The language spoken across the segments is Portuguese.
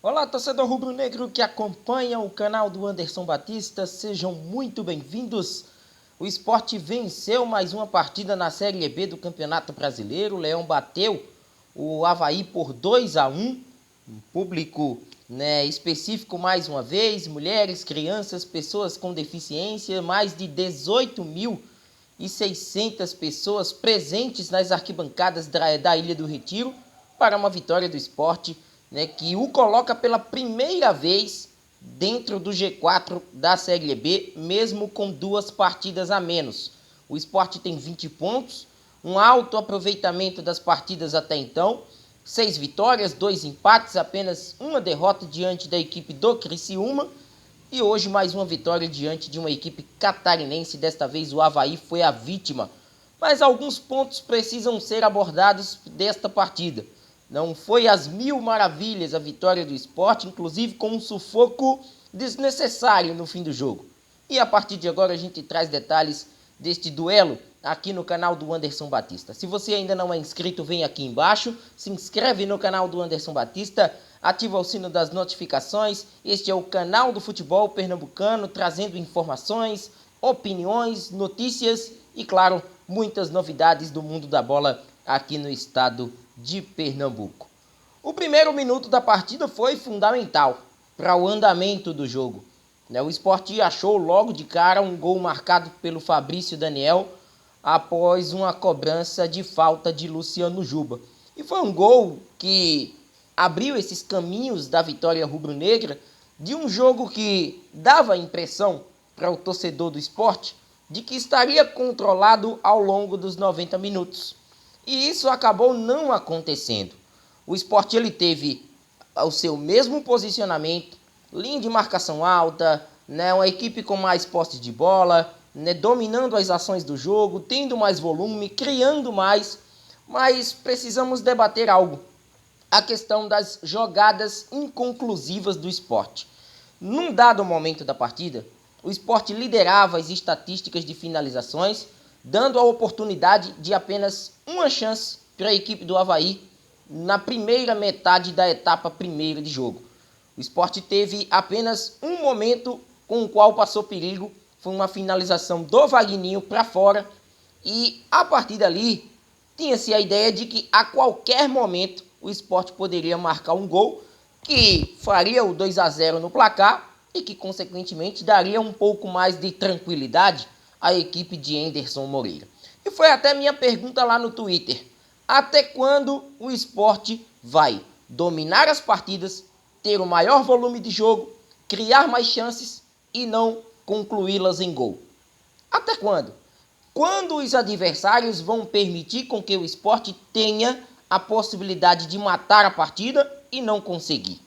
Olá, torcedor rubro-negro que acompanha o canal do Anderson Batista, sejam muito bem-vindos. O Sport venceu mais uma partida na Série B do Campeonato Brasileiro. O Leão bateu o Avaí por 2-1. Um público específico mais uma vez, mulheres, crianças, pessoas com deficiência, mais de 18.600 pessoas presentes nas arquibancadas da Ilha do Retiro para uma vitória do Sport, que o coloca pela primeira vez dentro do G4 da Série B, mesmo com 2 partidas a menos. O Sport tem 20 pontos, um alto aproveitamento das partidas até então, 6 vitórias, 2 empates, apenas uma derrota diante da equipe do Criciúma, e hoje mais uma vitória diante de uma equipe catarinense. Desta vez o Avaí foi a vítima, mas alguns pontos precisam ser abordados desta partida. Não foi às mil maravilhas a vitória do Sport, inclusive com um sufoco desnecessário no fim do jogo. E a partir de agora a gente traz detalhes deste duelo aqui no canal do Anderson Batista. Se você ainda não é inscrito, vem aqui embaixo, se inscreve no canal do Anderson Batista, ativa o sino das notificações. Este é o canal do futebol pernambucano, trazendo informações, opiniões, notícias e, claro, muitas novidades do mundo da bola aqui no estado de Pernambuco. O primeiro minuto da partida foi fundamental para o andamento do jogo. O Sport achou logo de cara um gol marcado pelo Fabrício Daniel após uma cobrança de falta de Luciano Juba. E foi um gol que abriu esses caminhos da vitória rubro-negra de um jogo que dava a impressão para o torcedor do Sport de que estaria controlado ao longo dos 90 minutos. E isso acabou não acontecendo. O Sport ele teve o seu mesmo posicionamento, linha de marcação alta, uma equipe com mais posse de bola, dominando as ações do jogo, tendo mais volume, criando mais, mas precisamos debater algo. A questão das jogadas inconclusivas do Sport. Num dado momento da partida, o Sport liderava as estatísticas de finalizações, dando a oportunidade de apenas uma chance para a equipe do Avaí na primeira metade da etapa primeira de jogo. O Sport teve apenas um momento com o qual passou perigo, foi uma finalização do Vagninho para fora, e a partir dali tinha-se a ideia de que a qualquer momento o Sport poderia marcar um gol que faria o 2-0 no placar e que consequentemente daria um pouco mais de tranquilidade à equipe de Anderson Moreira. E foi até minha pergunta lá no Twitter: até quando o Sport vai dominar as partidas, ter o maior volume de jogo, criar mais chances e não concluí-las em gol? Até quando? Quando os adversários vão permitir com que o Sport tenha a possibilidade de matar a partida e não conseguir?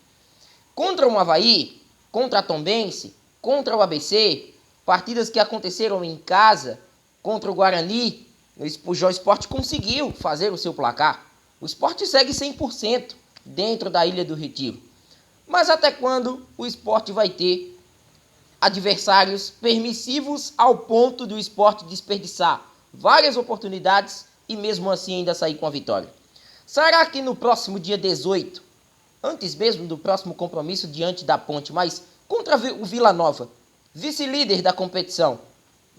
Contra o Avaí, contra a Tombense, contra o ABC, partidas que aconteceram em casa, contra o Guarani, o Sport conseguiu fazer o seu placar. O Sport segue 100% dentro da Ilha do Retiro. Mas até quando o Sport vai ter adversários permissivos ao ponto do Sport desperdiçar várias oportunidades e mesmo assim ainda sair com a vitória? Será que no próximo dia 18, antes mesmo do próximo compromisso diante da Ponte, mas contra o Vila Nova, vice-líder da competição,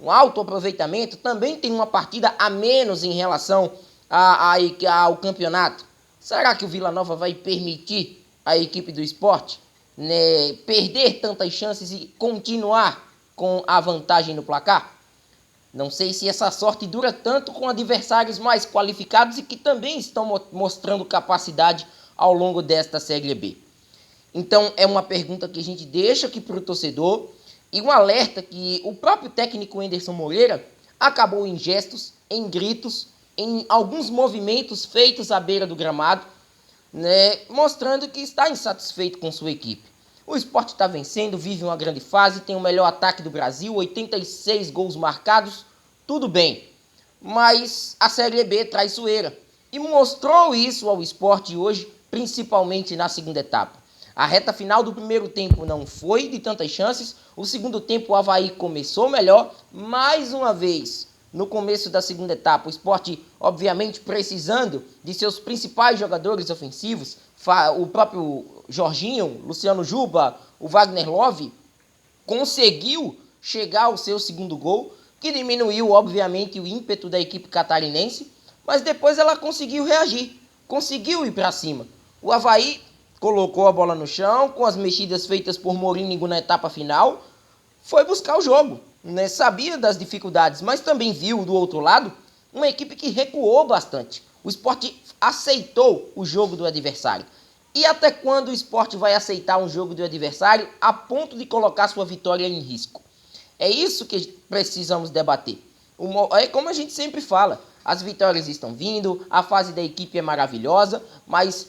um alto aproveitamento, também tem uma partida a menos em relação ao campeonato? Será que o Vila Nova vai permitir a equipe do Sport perder tantas chances e continuar com a vantagem no placar? Não sei se essa sorte dura tanto com adversários mais qualificados e que também estão mostrando capacidade ao longo desta Série B. Então é uma pergunta que a gente deixa aqui para o torcedor e um alerta que o próprio técnico Anderson Moreira acabou em gestos, em gritos, em alguns movimentos feitos à beira do gramado, mostrando que está insatisfeito com sua equipe. O Sport está vencendo, vive uma grande fase, tem o melhor ataque do Brasil, 86 gols marcados, tudo bem. Mas a Série B traz sueira e mostrou isso ao Sport hoje, principalmente na segunda etapa. A reta final do primeiro tempo não foi de tantas chances, o segundo tempo o Avaí começou melhor, mais uma vez. No começo da segunda etapa, o Sport, obviamente, precisando de seus principais jogadores ofensivos, o próprio Jorginho, Luciano Juba, o Wagner Love, conseguiu chegar ao seu segundo gol, que diminuiu, obviamente, o ímpeto da equipe catarinense, mas depois ela conseguiu reagir, conseguiu ir para cima. O Avaí colocou a bola no chão, com as mexidas feitas por Morínigo na etapa final, foi buscar o jogo, né? Sabia das dificuldades, mas também viu, do outro lado, uma equipe que recuou bastante. O Sport aceitou o jogo do adversário. E até quando o Sport vai aceitar um jogo do adversário a ponto de colocar sua vitória em risco? É isso que precisamos debater. É como a gente sempre fala, as vitórias estão vindo, a fase da equipe é maravilhosa, mas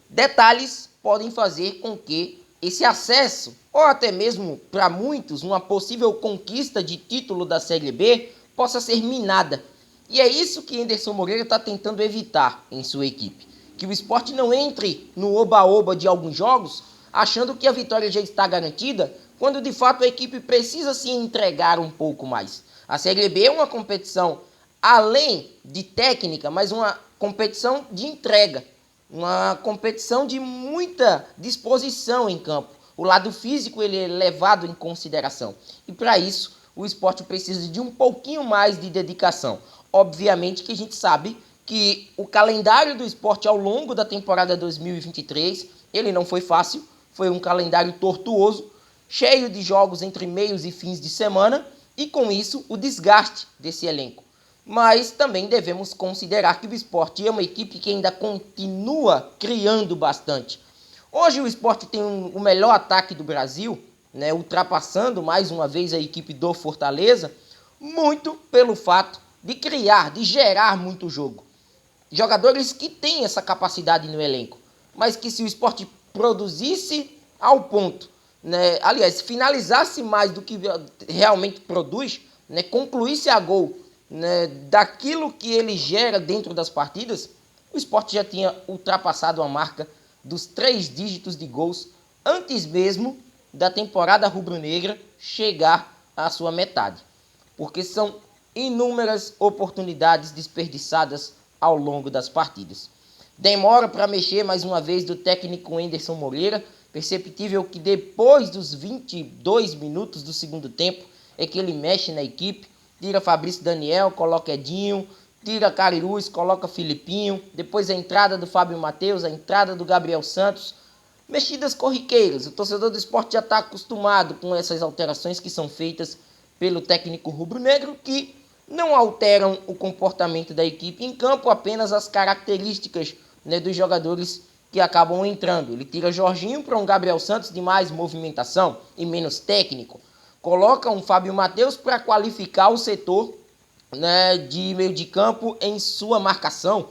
detalhes podem fazer com que esse acesso, ou até mesmo para muitos, uma possível conquista de título da Série B, possa ser minada. E é isso que Anderson Moreira está tentando evitar em sua equipe. Que o Sport não entre no oba-oba de alguns jogos, achando que a vitória já está garantida, quando de fato a equipe precisa se entregar um pouco mais. A Série B é uma competição além de técnica, mas uma competição de entrega. Uma competição de muita disposição em campo. O lado físico ele é levado em consideração. E para isso, o Sport precisa de um pouquinho mais de dedicação. Obviamente que a gente sabe que o calendário do Sport ao longo da temporada 2023, ele não foi fácil. Foi um calendário tortuoso, cheio de jogos entre meios e fins de semana. E com isso, o desgaste desse elenco. Mas também devemos considerar que o Sport é uma equipe que ainda continua criando bastante. Hoje o Sport tem o melhor ataque do Brasil, né, ultrapassando mais uma vez a equipe do Fortaleza, muito pelo fato de criar, de gerar muito jogo. Jogadores que têm essa capacidade no elenco, mas que se o Sport produzisse ao ponto, né, aliás, finalizasse mais do que realmente produz, né, concluísse a gol, né, daquilo que ele gera dentro das partidas, o Sport já tinha ultrapassado a marca dos 3 dígitos de gols antes mesmo da temporada rubro-negra chegar à sua metade. Porque são inúmeras oportunidades desperdiçadas ao longo das partidas. Demora para mexer mais uma vez do técnico Anderson Moreira, perceptível que depois dos 22 minutos do segundo tempo é que ele mexe na equipe, tira Fabrício Daniel, coloca Edinho, tira Carirus, coloca Filipinho, depois a entrada do Fábio Matheus, a entrada do Gabriel Santos. Mexidas corriqueiras, o torcedor do Sport já está acostumado com essas alterações que são feitas pelo técnico rubro-negro, que não alteram o comportamento da equipe em campo, apenas as características, né, dos jogadores que acabam entrando. Ele tira Jorginho para um Gabriel Santos de mais movimentação e menos técnico. Coloca um Fábio Matheus para qualificar o setor, né, de meio de campo em sua marcação.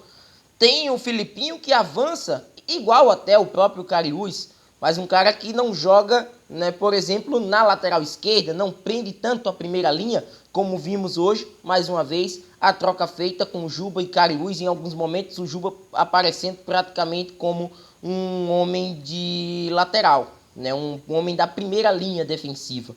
Tem o Filipinho que avança igual até o próprio Cariús, mas um cara que não joga, né, por exemplo, na lateral esquerda, não prende tanto a primeira linha, como vimos hoje, mais uma vez, a troca feita com Juba e Cariús, em alguns momentos o Juba aparecendo praticamente como um homem de lateral, né, um homem da primeira linha defensiva.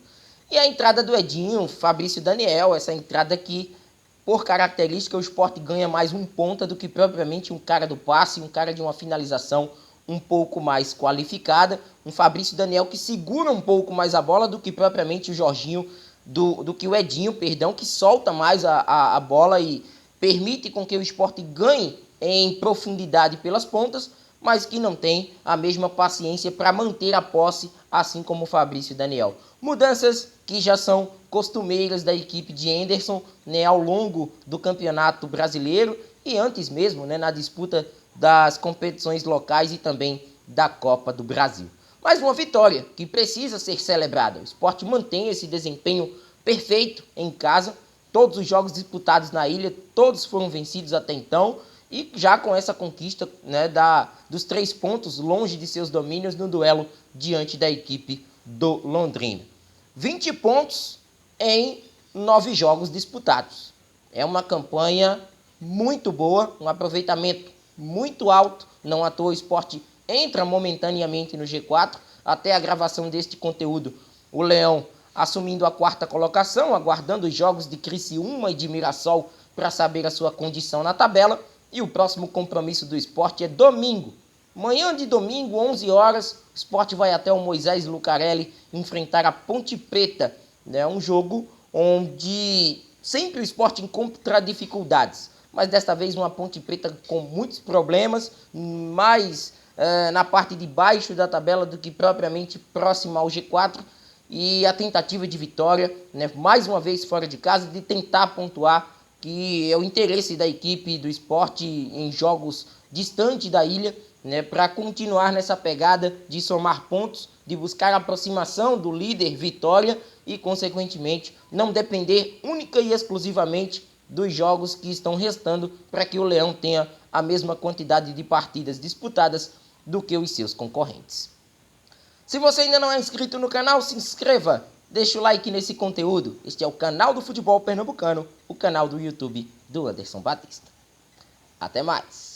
E a entrada do Edinho, Fabrício Daniel, essa entrada que, por característica, o Sport ganha mais um ponta do que propriamente um cara do passe, um cara de uma finalização um pouco mais qualificada. Um Fabrício Daniel que segura um pouco mais a bola do que propriamente o Jorginho, do que o Edinho, perdão, que solta mais a bola e permite com que o Sport ganhe em profundidade pelas pontas, mas que não tem a mesma paciência para manter a posse, assim como o Fabrício Daniel. Mudanças que já são costumeiras da equipe de Anderson, né, ao longo do Campeonato Brasileiro e antes mesmo, né, na disputa das competições locais e também da Copa do Brasil. Mais uma vitória que precisa ser celebrada. O Sport mantém esse desempenho perfeito em casa. Todos os jogos disputados na ilha, todos foram vencidos até então. E já com essa conquista, né, dos 3 pontos longe de seus domínios no duelo diante da equipe do Londrina. 20 pontos em 9 jogos disputados. É uma campanha muito boa, um aproveitamento muito alto. Não à toa o Sport entra momentaneamente no G4. Até a gravação deste conteúdo, o Leão assumindo a 4ª colocação, aguardando os jogos de Criciúma e de Mirassol para saber a sua condição na tabela. E o próximo compromisso do Sport é domingo, Manhã de domingo, 11 horas, o Sport vai até o Moisés Lucarelli enfrentar a Ponte Preta. É um jogo onde sempre o Sport encontra dificuldades, mas desta vez uma Ponte Preta com muitos problemas, mais na parte de baixo da tabela do que propriamente próxima ao G4, e a tentativa de vitória, né, mais uma vez fora de casa, de tentar pontuar, que é o interesse da equipe do Sport em jogos distantes da ilha, né, para continuar nessa pegada de somar pontos, de buscar a aproximação do líder Vitória e, consequentemente, não depender única e exclusivamente dos jogos que estão restando para que o Leão tenha a mesma quantidade de partidas disputadas do que os seus concorrentes. Se você ainda não é inscrito no canal, se inscreva, deixa o like nesse conteúdo. Este é o canal do Futebol Pernambucano, o canal do YouTube do Anderson Batista. Até mais!